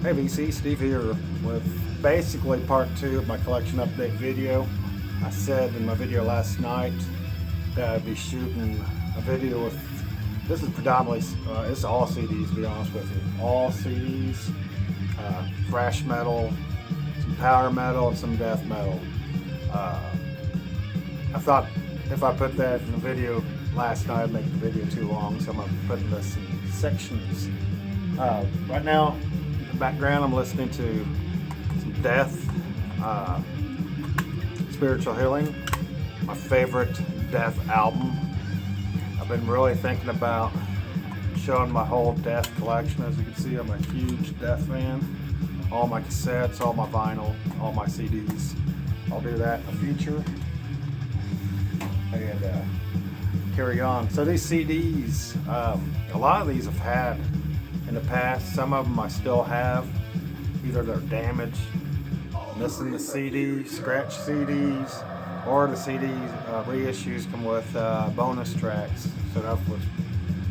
Hey VC, Steve here with basically part 2 of my collection update video. I said in my video last night that I'd be shooting a video with, this is predominantly, it's all CDs to be honest with you. All CDs, thrash metal, some power metal, and some death metal. I thought if I put that in the video last night, I'd make the video too long, so I'm going to be putting this in sections. Right now, in the background, I'm listening to some death, spiritual healing, my favorite death album. I've been really thinking about showing my whole death collection. As you can see, I'm a huge death fan. All my cassettes, all my vinyl, all my CDs. I'll do that in the future. And carry on. So these CDs, a lot of these I've had in the past. Some of them I still have. Either they're damaged, missing the CD, scratch CDs, or the CDs reissues come with bonus tracks. So that's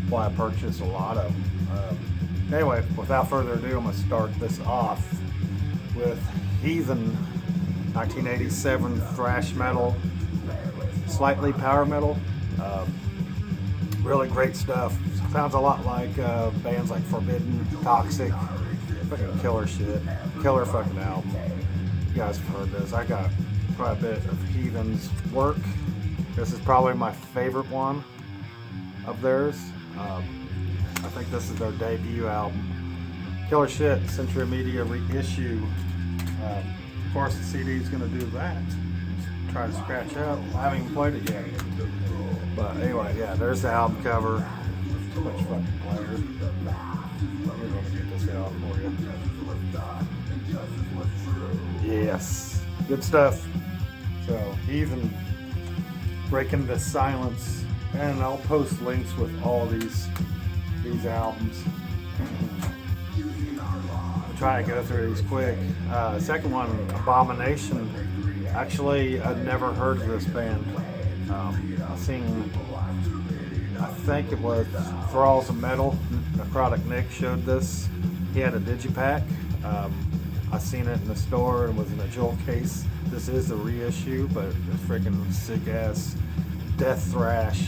why I purchased a lot of them. Anyway, without further ado, I'm going to start this off with Heathen, 1987 thrash metal, slightly power metal. Really great stuff. Sounds a lot like bands like Forbidden, Toxic. Fucking killer shit. Killer fucking album. You guys have heard this. I got quite a bit of Heathen's work. This is probably my favorite one of theirs. I think this is their debut album. Killer shit. Century Media reissue. Of course, the CD is going to do that. Try to scratch up. I haven't even played it yet. But anyway, yeah, there's the album cover. Too much fucking players. We're going to get this out for you. Yes, good stuff. So, even breaking the silence, and I'll post links with all these albums. I'll try to go through these quick. Second one, Abomination. Actually, I'd never heard of this band. I think it was Thralls of Metal. Necrotic Nick showed this. He had a digipack. I seen it in the store and was in a jewel case. This is a reissue, but it's freaking sick ass death thrash.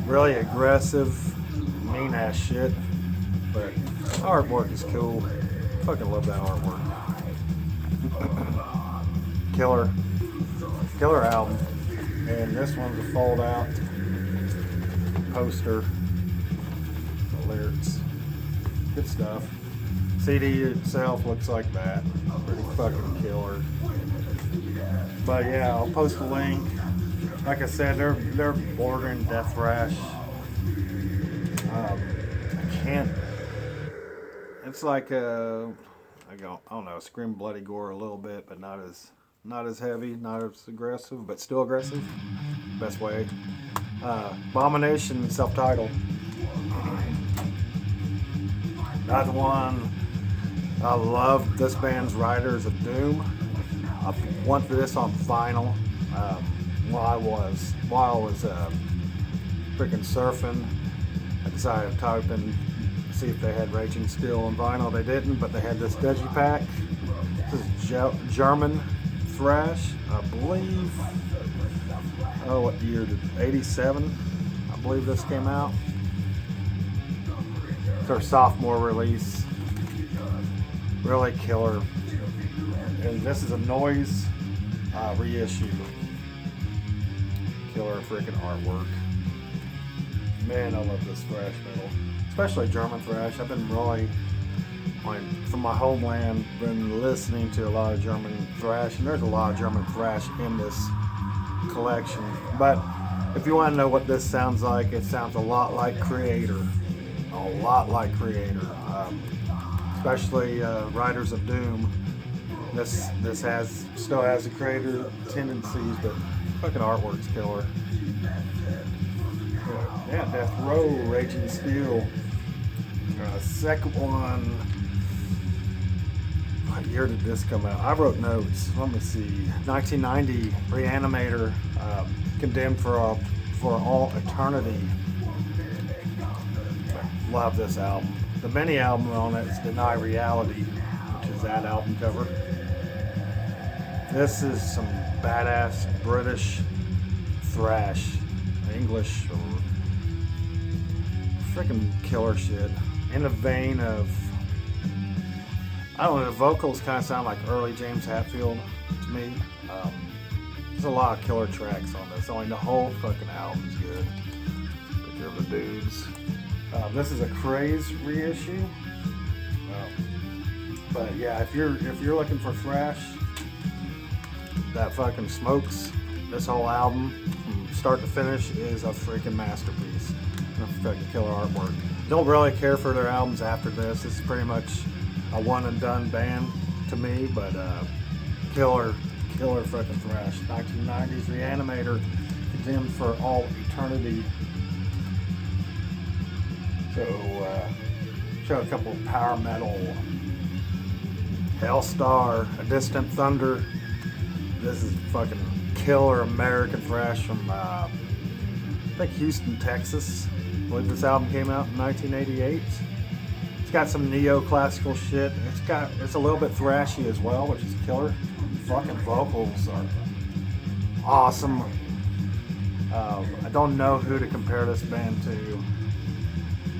Really aggressive, mean ass shit. But the artwork is cool. Fucking love that artwork. Killer album. And this one's a fold out poster. The lyrics. Good stuff. CD itself looks like that. Pretty fucking killer. But yeah, I'll post a link. Like I said, they're bordering death thrash. I can't. It's like I don't know, scream bloody gore a little bit, but not as heavy, not as aggressive, but still aggressive. Best way. Abomination, self-titled. Another one. I love this band's Riders of Doom. I wanted this on vinyl while I was freaking surfing. I decided to type in, see if they had Raging Steel on vinyl. They didn't, but they had this digipack. This is German thrash, I believe. Oh, what year did 87? I believe this came out. It's their sophomore release. Really killer. And this is a Noise reissue. Killer freaking artwork. Man, I love this thrash metal, especially German thrash. I've been really, from my homeland, been listening to a lot of German thrash, and there's a lot of German thrash in this collection. But if you want to know what this sounds like, it sounds a lot like Creator. A lot like Creator. Especially Riders of Doom. This still has the Creator tendencies, but fucking artwork's killer. Yeah, Death Row, Raging Steel. Second one. What year did this come out? I wrote notes. Let me see. 1990, Reanimator, Condemned for All Eternity. Love this album. The mini album on it is Deny Reality. is that album cover. This is some badass British thrash, English or freaking killer shit. In the vein of, I don't know, the vocals kind of sound like early James Hetfield to me. There's a lot of killer tracks on this. Only the whole fucking album's good. Picture of the dudes. This is a Craze reissue. But yeah, if you're looking for thrash that fucking smokes, this whole album from start to finish is a freaking masterpiece. A fucking killer artwork. Don't really care for their albums after this. This is pretty much a one and done band to me, but killer fucking thrash. 1990s Reanimator, Condemned for All Eternity. So show a couple of power metal. Hellstar, A Distant Thunder. This is fucking killer American thrash from I think Houston, Texas. I believe this album came out in 1988. It's got some neoclassical shit. It's a little bit thrashy as well, which is killer. Fucking vocals are awesome. I don't know who to compare this band to.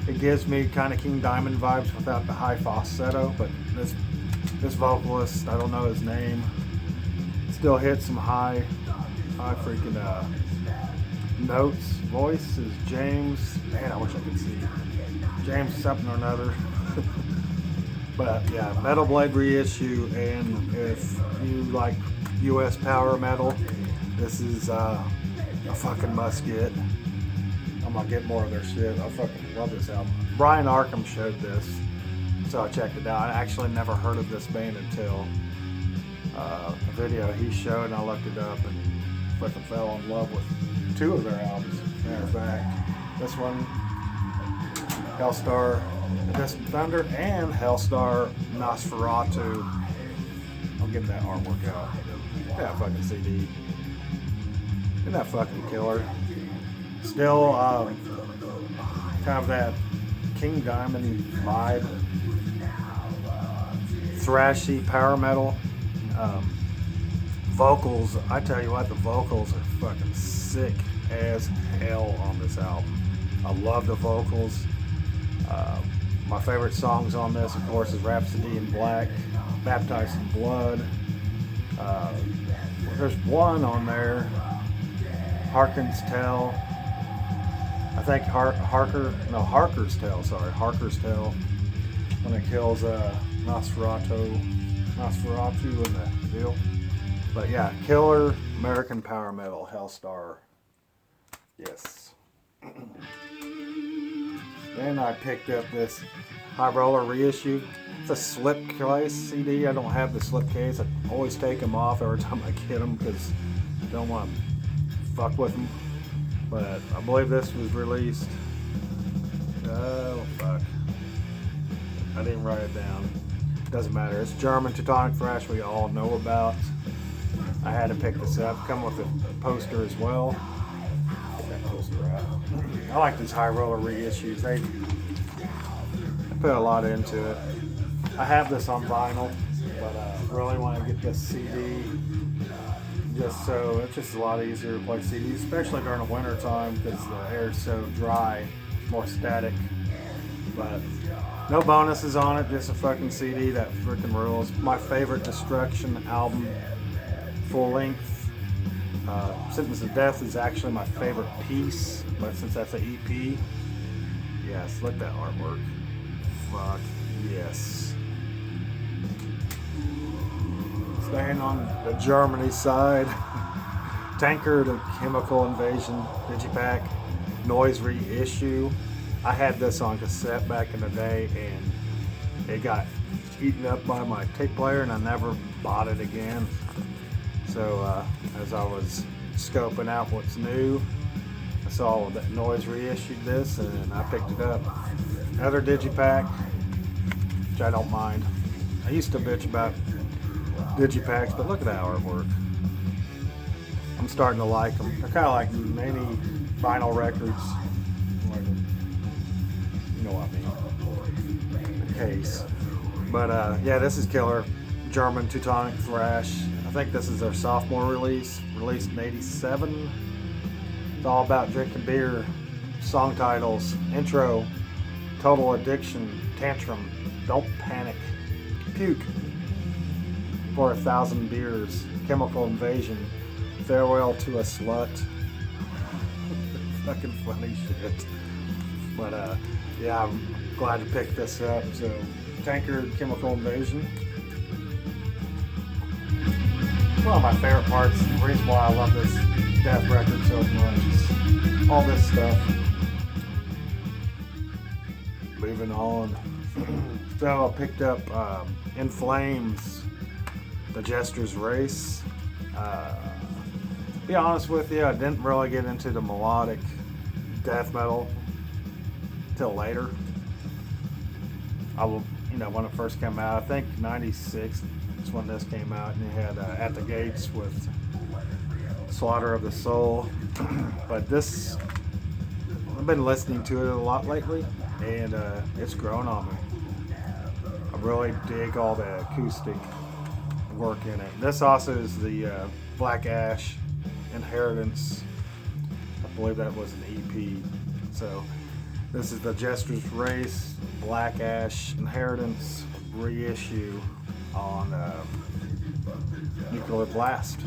It gives me kind of King Diamond vibes without the high falsetto, but this vocalist, I don't know his name, still hits some high freaking notes. Voice is James. Man, I wish I could see James something or another. But yeah, Metal Blade reissue, and if you like US power metal, this is a fucking must get. I'm gonna get more of their shit. I fucking love this album. Brian Arkham showed this, so I checked it out. I actually never heard of this band until a video he showed, and I looked it up and fucking fell in love with two of their albums. Matter of fact, this one, Hellstar, A Distant Thunder, and Hellstar, Nosferatu. I'll get that artwork out. That fucking CD. Isn't that fucking killer? Still, kind of that King Diamond vibe. Thrashy power metal. Vocals, I tell you what, the vocals are fucking sick as hell on this album. I love the vocals. My favorite songs on this, of course, is Rhapsody in Black, Baptized in Blood. There's one on there, Harker's Tale. I think Harker's Tale, when it kills Nosferatu in the deal. But yeah, killer American power metal, Hellstar. Yes. Then I picked up this High Roller reissue. It's a slipcase CD. I don't have the slipcase. I always take them off every time I get them because I don't want to fuck with them. But I believe this was released. Oh fuck! I didn't write it down. Doesn't matter. It's German Teutonic thrash we all know about. I had to pick this up. Come with a poster as well. Get that poster out. I like these High Roller reissues. They put a lot into it. I have this on vinyl, but I really want to get this CD. Just so it's just a lot easier to play CDs, especially during the winter time because the air is so dry, more static. But no bonuses on it, just a fucking CD that freaking rules. My favorite Destruction album, full length. Sentence of Death is actually my favorite piece, but since that's an EP, yes, look at that artwork. Fuck yes. Staying on the Germany side, Tanker, The Chemical Invasion Digipack, Noise reissue. I had this on cassette back in the day, and it got eaten up by my tape player, and I never bought it again. So as I was scoping out what's new, I saw that Noise reissued this, and I picked it up. Another Digipack, which I don't mind. I used to bitch about Digipacks, but look at that artwork. I'm starting to like them. They're kind of like many vinyl records. You know what I mean. The case. But yeah, this is killer. German Teutonic Thrash. I think this is their sophomore release, released in '87. It's all about drinking beer. Song titles, intro, Total Addiction, Tantrum, Don't Panic, Puke, For 1,000 Beers, Chemical Invasion, Farewell to a Slut. Fucking funny shit. But yeah, I'm glad to pick this up. So, Tankard, Chemical Invasion. One of my favorite parts, the reason why I love this death record so much is all this stuff. Moving on. So I picked up In Flames, The Jester's Race. Be honest with you, I didn't really get into the melodic death metal till later. I will, when it first came out, I think '96 is when this came out, and you had At the Gates with Slaughter of the Soul. But this, I've been listening to it a lot lately, and it's grown on me. I really dig all the acoustic work in it. This also is the Black Ash Inheritance. I believe that was an EP. So this is the Jester's Race Black Ash Inheritance reissue on Nuclear Blast.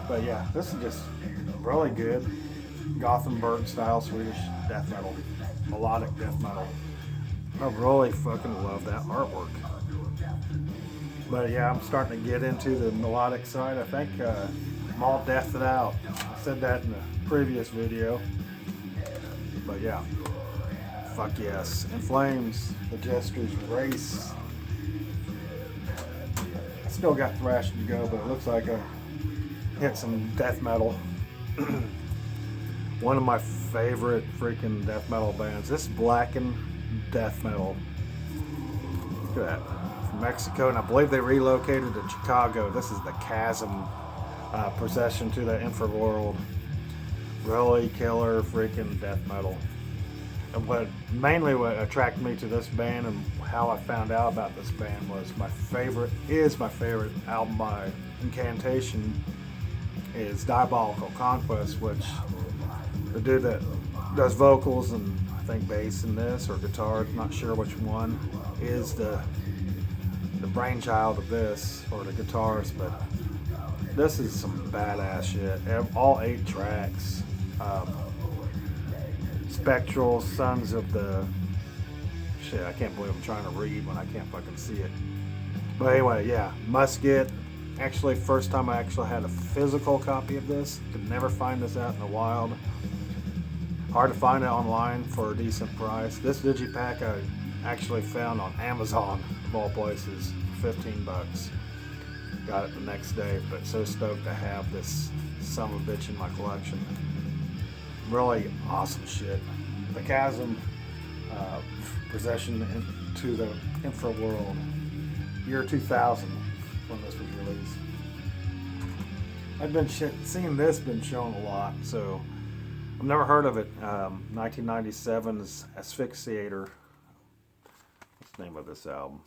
But yeah, this is just really good Gothenburg style Swedish death metal, melodic death metal. I really fucking love that artwork. But yeah, I'm starting to get into the melodic side. I think I'm all deathed out. I said that in the previous video. But yeah, fuck yes. In Flames, The Jester's Race. I still got Thrash to go, but it looks like I hit some death metal. One of my favorite freaking death metal bands. This is Blackened Death Metal. Look at that. From Mexico, and I believe they relocated to Chicago. This is the Chasm Procession to the Infraworld. Really killer freaking death metal. And what attracted me to this band and how I found out about this band was my favorite album by Incantation is Diabolical Conquest, which the dude that does vocals and I think bass in this or guitar, not sure which one, is the brainchild of this, or the guitarist. But this is some badass shit. All 8 tracks. Spectral, Sons of the... Shit, I can't believe I'm trying to read when I can't fucking see it. But anyway, yeah, must get. Actually, first time I actually had a physical copy of this. Could never find this out in the wild. Hard to find it online for a decent price. This digipack I actually found on Amazon, of all places, for $15. Got it the next day, but so stoked to have this son of a bitch in my collection. Really awesome shit. The Chasm Procession into the Infraworld, year 2000 when this was released. I've been seeing this been shown a lot, so I've never heard of it. 1997's Asphyxiator. What's the name of this album?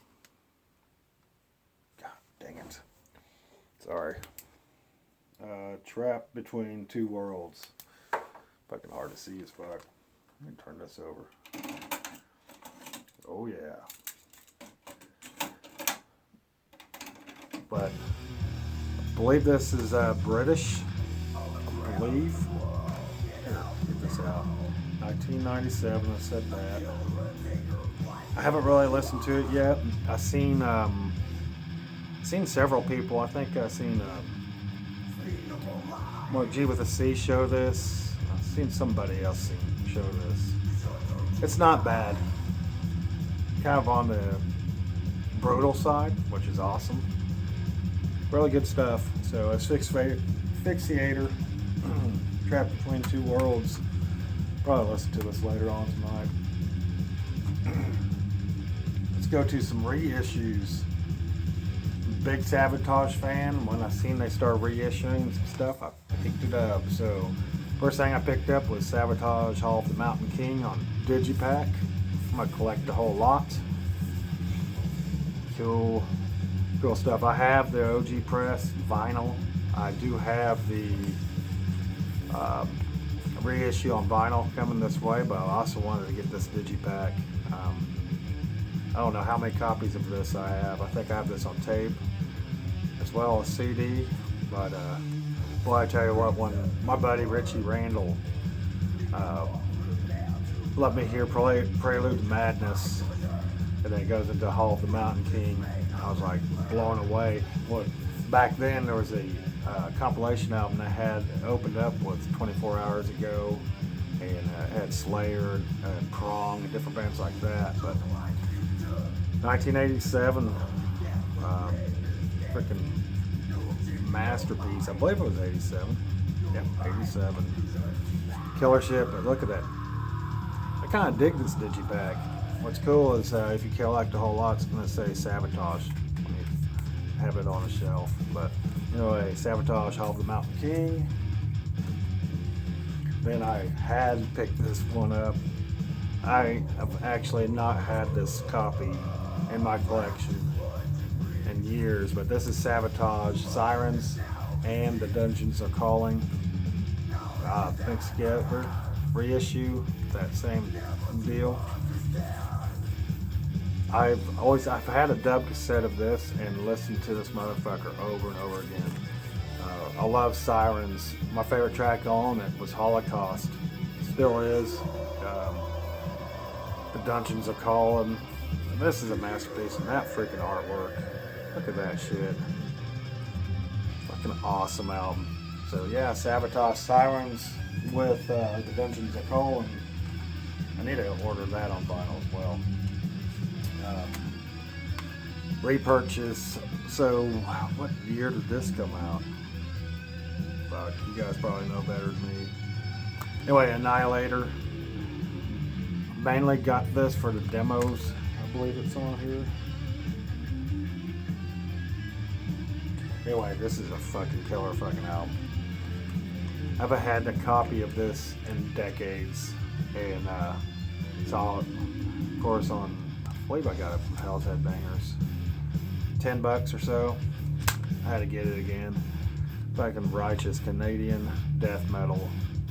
God dang it. Sorry. Trapped Between Two Worlds. Fucking hard to see as fuck. Let me turn this over. Oh yeah. But I believe this is British. I believe. Here, get this out. 1997. I said that. I haven't really listened to it yet. I've seen several people. I think I've seen Mark G with a C show this. I've seen somebody else show this. It's not bad. Kind of on the brutal side, which is awesome. Really good stuff. So Asphyxiator, Trapped Between Two Worlds. Probably listen to this later on tonight. Let's go to some reissues. Big Sabotage fan. When I seen they started reissuing some stuff, I picked it up. So first thing I picked up was Sabotage Hall of the Mountain King on Digipack. I'm gonna collect the whole lot. cool stuff. I have the OG press vinyl. I do have the reissue on vinyl coming this way, but I also wanted to get this digipack. I don't know how many copies of this I have. I think I have this on tape as well as CD. But boy, I tell you what, when my buddy Richie Randall let me hear Prelude to Madness, and then it goes into Hall of the Mountain King, I was like blown away. What back then there was a compilation album that had opened up with 24 Hours Ago, and had Slayer and Prong and different bands like that. But 1987, freaking masterpiece. I believe it was 87. Yep, 87. Killer shit. But look at that. I kind of dig this digipack. What's cool is if you collect a whole lot, it's going to say Sabotage when you have it on a shelf. But anyway, Sabotage, Hall of the Mountain King. Then I had picked this one up. I have actually not had this copy in my collection in years, but this is Sabotage, Sirens, and The Dungeons Are Calling. Mixed together, reissue, that same deal. I've had a dub cassette of this and listened to this motherfucker over and over again. I love Sirens. My favorite track on it was Holocaust. Still is. The Dungeons Are Calling. This is a masterpiece, and that freaking artwork. Look at that shit. Fucking awesome album. So yeah, Sabotage, Sirens with The Dungeons Are Calling. I need to order that on vinyl as well. Repurchase. So what year did this come out? Fuck, you guys probably know better than me. Anyway, Annihilator. Mainly got this for the demos. I believe it's on here. Anyway, this is a fucking killer fucking album. I haven't had a copy of this in decades, and saw it, of course, on, I believe I got it from Hell's Headbangers. $10 or so. I had to get it again. Fucking righteous Canadian death metal.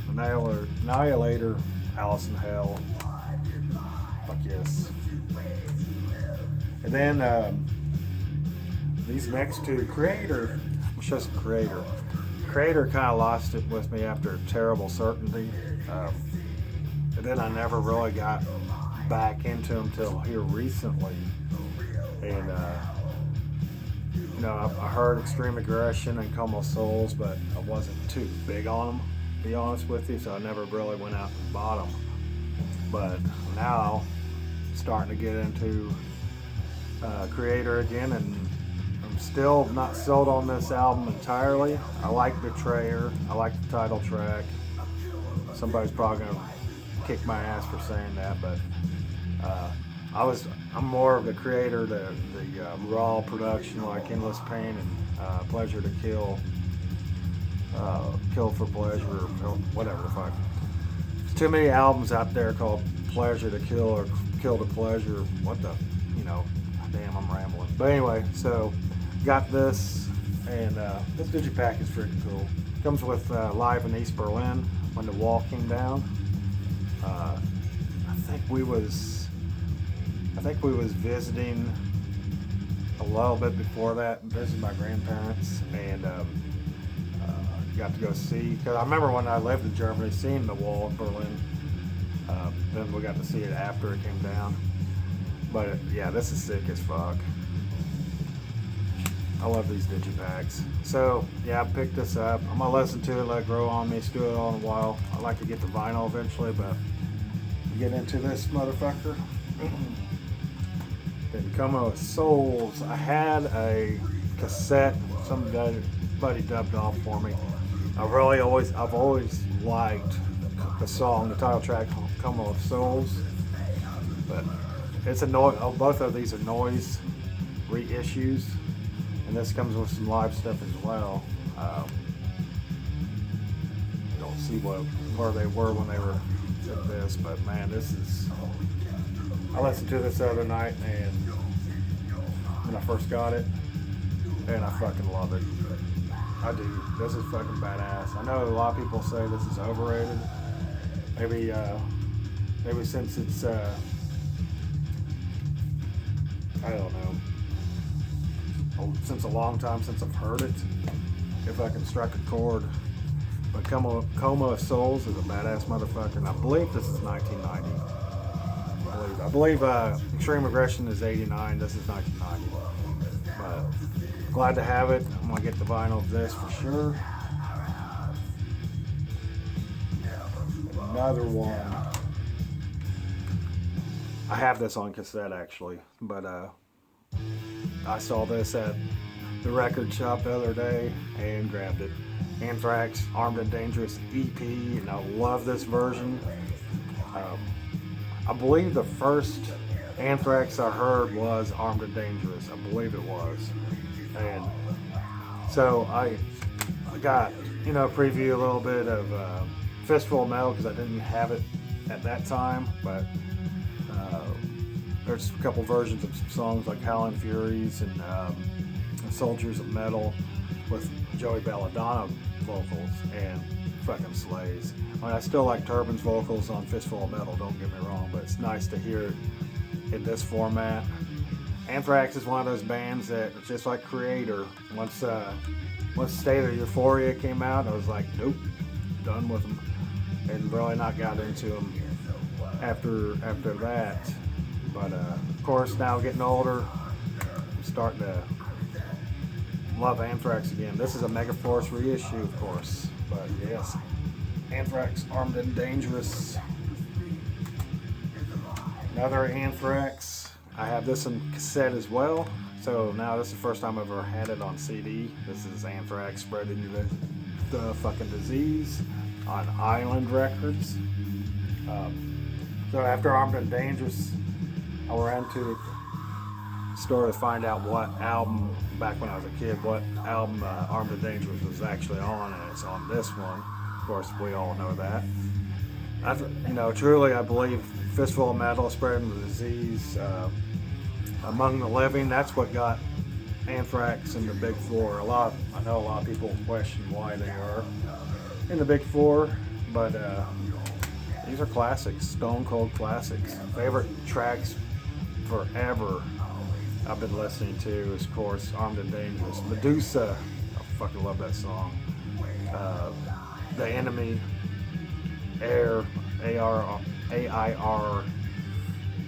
Annihilator, Alice in Hell. Fuck yes. And then these next two, Creator. I'll show some Creator. Creator kind of lost it with me after Terrible Certainty. And then I never really got back into them till here recently. And you know, I heard Extreme Aggression and Como Souls, but I wasn't too big on them, to be honest with you, so I never really went out and bought them. But now, I'm starting to get into Creator again, and I'm still not sold on this album entirely. I like Betrayer, I like the title track. Somebody's probably going to kick my ass for saying that, but I'm more of the Creator, the raw production like Endless Pain and Pleasure to Kill, Kill for Pleasure, or whatever the fuck. There's too many albums out there called Pleasure to Kill or Kill to Pleasure. What the, you know, damn, I'm rambling. But anyway, so got this, and this digipack is freaking cool. Comes with Live in East Berlin when the wall came down. I think we was visiting a little bit before that, visiting my grandparents, and got to go see, because I remember when I lived in Germany seeing the wall in Berlin. Then we got to see it after it came down. But yeah, this is sick as fuck. I love these digipacks. So yeah, I picked this up. I'm gonna listen to it, let it grow on me, stew it on a while. I'd like to get the vinyl eventually, but get into this motherfucker. Then Como Souls. I had a cassette somebody dubbed off for me. I've always liked the song, the title track, Como Souls. But it's a noise. Both of these are noise reissues, and this comes with some live stuff as well. Don't see where they were when they were at this, but man, this is. I listened to this the other night, and I first got it, and I fucking love it. I do. This is fucking badass. I know a lot of people say this is overrated. Maybe since it's I don't know, since a long time since I've heard it, if I can strike a chord. But Coma of Souls is a badass motherfucker, and I believe this is 1990. I believe Extreme Aggression is 89. This is 1990. But glad to have it. I'm gonna get the vinyl of this for sure. Another one. I have this on cassette actually, but I saw this at the record shop the other day and grabbed it. Anthrax Armed and Dangerous EP, and I love this version. I believe the first Anthrax I heard was Armed and Dangerous. I believe it was. And so I got, preview a little bit of Fistful of Metal because I didn't have it at that time, but there's a couple versions of some songs like Howlin' Furies and Soldiers of Metal with Joey Belladonna vocals, and fucking slays. I mean, I still like Turbin's vocals on Fistful of Metal, don't get me wrong, but it's nice to hear it in this format. Anthrax is one of those bands that, just like Creator, once State of Euphoria came out, I was like, nope, done with them, and really not got into them after that. But of course, now getting older, I'm starting to love Anthrax again. This is a Megaforce reissue, of course, but yes, Anthrax Armed and Dangerous. Another Anthrax. I have this in cassette as well, so now this is the first time I've ever had it on CD. This is Anthrax Spreading the Fucking Disease on Island Records. So after Armed and Dangerous, I ran to the store to find out what album, back when I was a kid, what album Armed and Dangerous was actually on, and it's on this one. Of course, we all know that. Truly, I believe Fistful of Metal, Spreading the Disease, Among the Living, that's what got Anthrax in the Big Four. I know a lot of people question why they are in the Big Four, but these are classics, stone cold classics. Favorite tracks forever I've been listening to is, of course, Armed and Dangerous. Medusa, I fucking love that song. The Enemy, Air, AIR.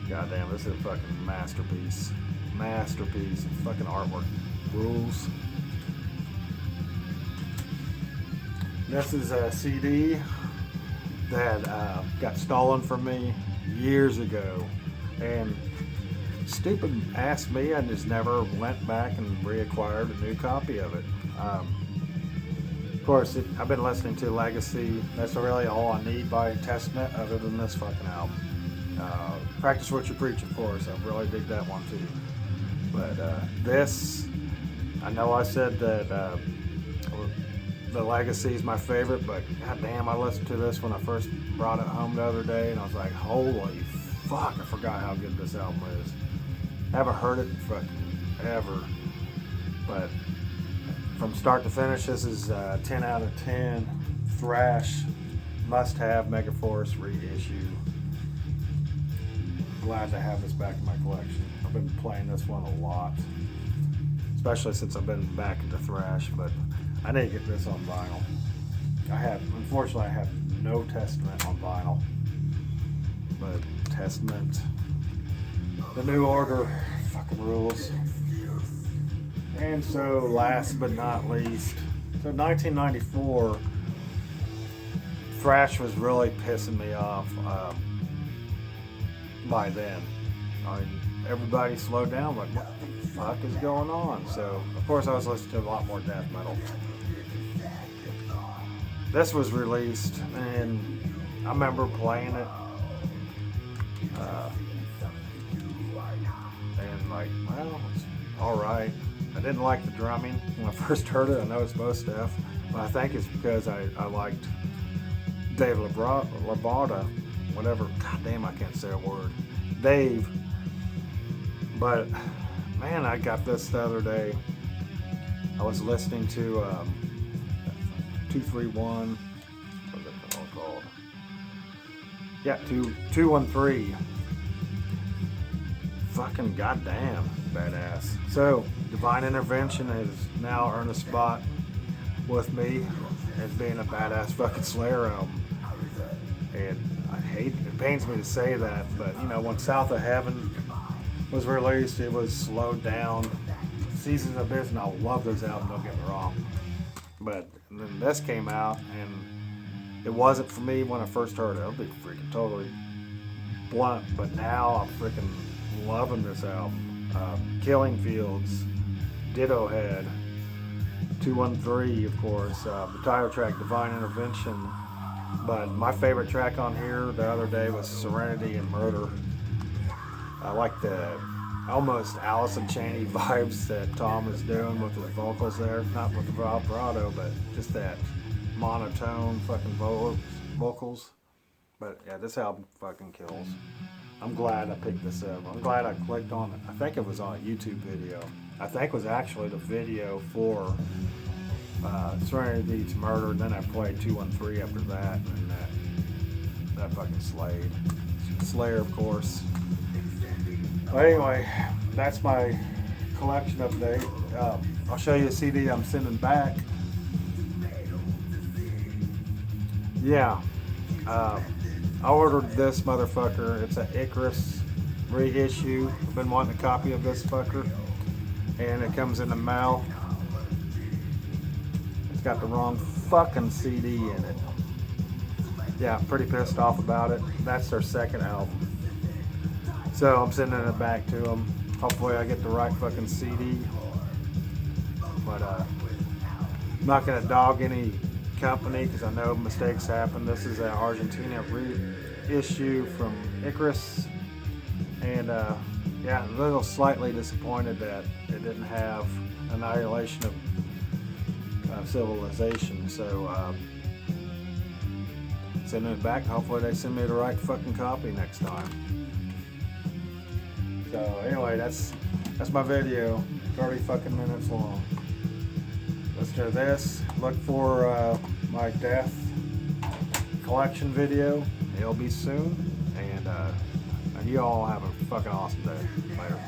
Goddamn, this is a fucking masterpiece. Masterpiece. Fucking artwork rules. This is a CD that got stolen from me years ago, and stupid ass me, I just never went back and reacquired a new copy of it. Of course, I've been listening to Legacy. That's really all I need by Testament, other than this fucking album. Practice What You Preach, of course. I really dig that one too. But this, I know I said that the Legacy is my favorite, but goddamn, I listened to this when I first brought it home the other day, and I was like, holy fuck, I forgot how good this album is. I haven't heard it fucking ever, but from start to finish, this is 10 out of 10. Thrash, must have, Megaforce reissue. Glad to have this back in my collection. I've been playing this one a lot, especially since I've been back into Thrash, but I need to get this on vinyl. Unfortunately, I have no Testament on vinyl, but Testament, the New Order, fucking rules. And so, last but not least, so 1994, Thrash was really pissing me off by then. I mean, everybody slowed down, like, what the fuck is going on? So, of course, I was listening to a lot more death metal. This was released, and I remember playing it, and like, well, it's alright. I didn't like the drumming when I first heard it. I know it's most stuff, but I think it's because I liked Dave Labata, whatever. God damn, I can't say a word. Dave. But man, I got this the other day. I was listening to 231. What's it all called? Yeah, 213. Fucking goddamn badass. So, Divine Intervention has now earned a spot with me as being a badass fucking Slayer album. And I hate, it pains me to say that, but you know, when South of Heaven was released, it was slowed down. Seasons of Abyss, and I love those albums, don't get me wrong. But then this came out, and it wasn't for me when I first heard it. I'll be freaking totally blunt, but now I'm freaking loving this album. Killing Fields, Ditto Head, 213, of course, the title track, Divine Intervention. But my favorite track on here the other day was Serenity and Murder. I like the almost Allison Chaney vibes that Tom is doing with his vocals there. Not with the vibrato, but just that monotone fucking vocals. But yeah, this album fucking kills. I'm glad I picked this up. I'm glad I clicked on it. I think it was on a YouTube video. I think it was actually the video for Serenity to Murder. Then I played 213 after that, and that fucking slayed. Slayer, of course. But anyway, that's my collection update. I'll show you a CD I'm sending back. Yeah. I ordered this motherfucker. It's an Icarus reissue. I've been wanting a copy of this fucker, and it comes in the mail. It's got the wrong fucking CD in it. Yeah, I'm pretty pissed off about it. That's their second album. So I'm sending it back to them. Hopefully I get the right fucking CD. But I'm not gonna dog any company because I know mistakes happen. This is an Argentina reissue from Icarus, and yeah, a little slightly disappointed that it didn't have Annihilation of Civilization. So sending it back. Hopefully they send me the right fucking copy next time. So anyway, that's my video. 30 fucking minutes long. Let's do this. Look for my Death collection video. It'll be soon. And you all have a fucking awesome day. Later.